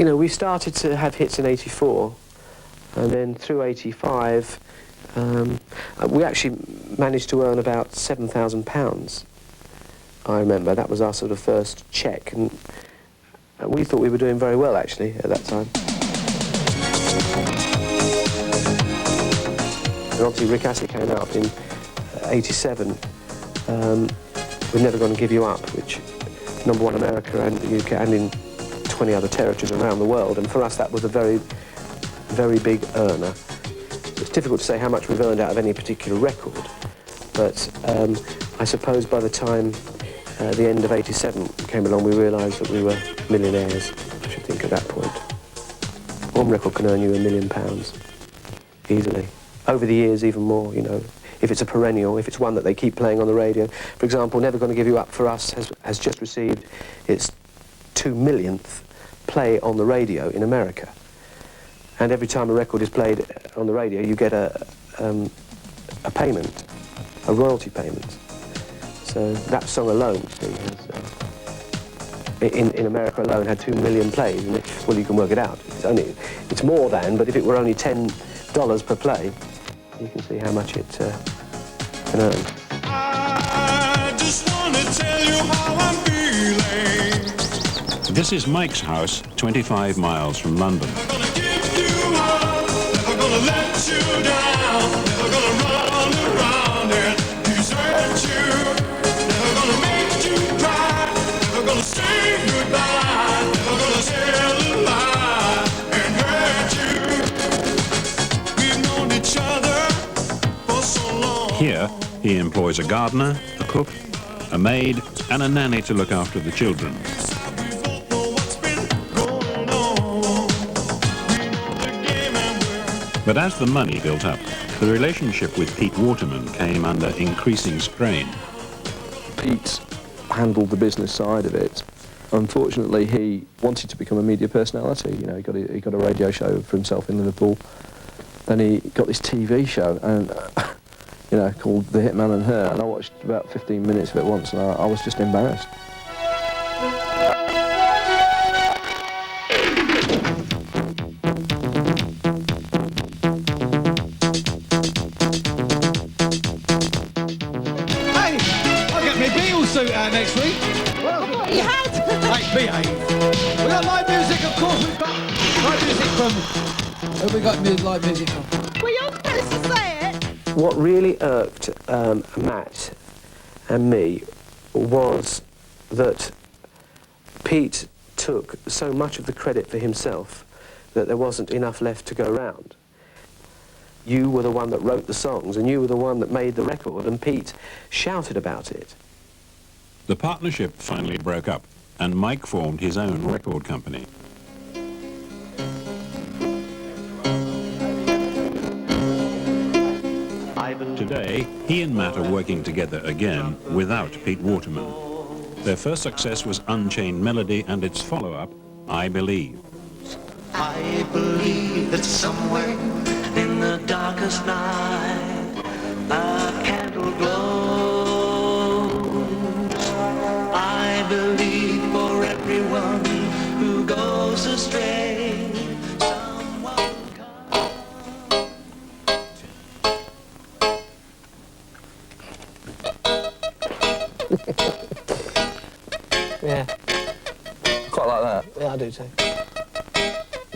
You know, we started to have hits in '84, and then through '85, we actually managed to earn about £7,000. I remember that was our sort of first check, and we thought we were doing very well actually at that time. And obviously Rick Astley came out in '87. We're Never Gonna Give You Up, which #1 America and the UK and in 20 other territories around the world, and for us that was a very, very big earner. It's difficult to say how much we've earned out of any particular record, but I suppose by the time the end of '87 came along, we realised that we were millionaires, I should think, at that point. One record can earn you £1 million, easily. Over the years, even more, you know. If it's a perennial, if it's one that they keep playing on the radio. For example, Never Gonna Give You Up for us has just received its 2 millionth play on the radio in America. And every time a record is played on the radio, you get a payment, a royalty payment. So that song alone, see, has, in America alone, had 2 million plays. And well, you can work it out. It's more than, but if it were only $10 per play, you can see how much it can earn. I just want to tell you how I'm feeling. This is Mike's house, 25 miles from London. Never gonna give you up, never gonna let you down, never gonna run around and desert you, never gonna make you cry, never gonna say goodbye, never gonna tell a lie and hurt you. We've known each other for so long. Here, he employs a gardener, a cook, a maid, and a nanny to look after the children. But as the money built up, the relationship with Pete Waterman came under increasing strain. Pete handled the business side of it. Unfortunately, he wanted to become a media personality. You know, he got a radio show for himself in Liverpool. Then he got this TV show, and you know, called The Hitman and Her. And I watched about 15 minutes of it once, and I was just embarrassed. Next week. Well, I thought you had. Hey, behave. We got live music, of course. We've got live music from. Who we got live music from? Were you supposed to say it? What really irked Matt and me was that Pete took so much of the credit for himself that there wasn't enough left to go round. You were the one that wrote the songs, and you were the one that made the record, and Pete shouted about it. The partnership finally broke up, and Mike formed his own record company. Today, he and Matt are working together again without Pete Waterman. Their first success was Unchained Melody and its follow-up, I Believe. I believe that somewhere in the darkest night a candle glows. I believe for everyone who goes astray, someone comes. Yeah. Quite like that. Yeah, I do too.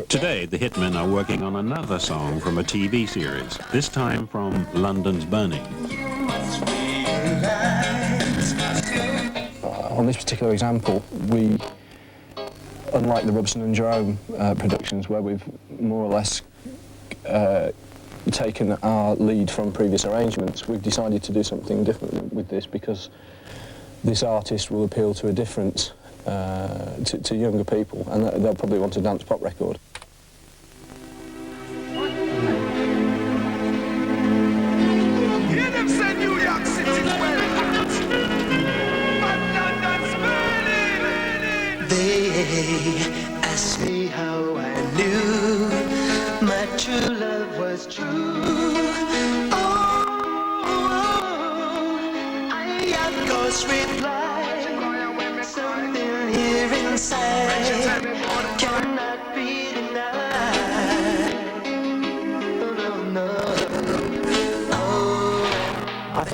Today, the Hitmen are working on another song from a TV series, this time from London's Burning. On this particular example, we, unlike the Robson and Jerome productions, where we've more or less taken our lead from previous arrangements, we've decided to do something different with this because this artist will appeal to a different, to younger people, and they'll probably want a dance pop record. They asked me how I knew my true love was true. Oh, I of course replied, something here inside cannot be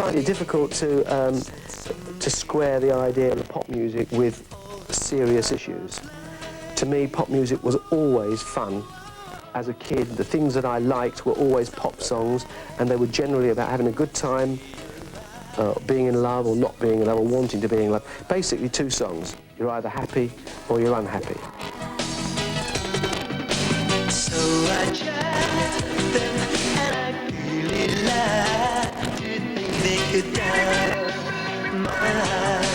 find it difficult to square the idea of pop music with serious issues. To me, pop music was always fun. As a kid, the things that I liked were always pop songs, and they were generally about having a good time, being in love or not being in love, or wanting to be in love. Basically, two songs. You're either happy or you're unhappy. So I tried them, and I really liked to think they could die. My love.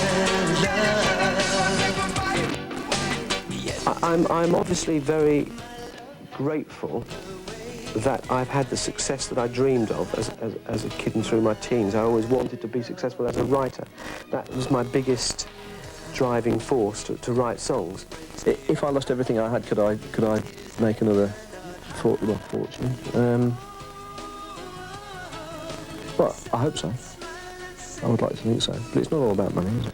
I'm obviously very grateful that I've had the success that I dreamed of as a kid and through my teens. I always wanted to be successful as a writer. That was my biggest driving force to write songs. If I lost everything I had, could I make another fortune? Well, I hope so. I would like to think so. But it's not all about money, is it?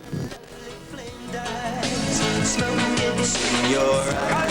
Smoke, it's in your eyes.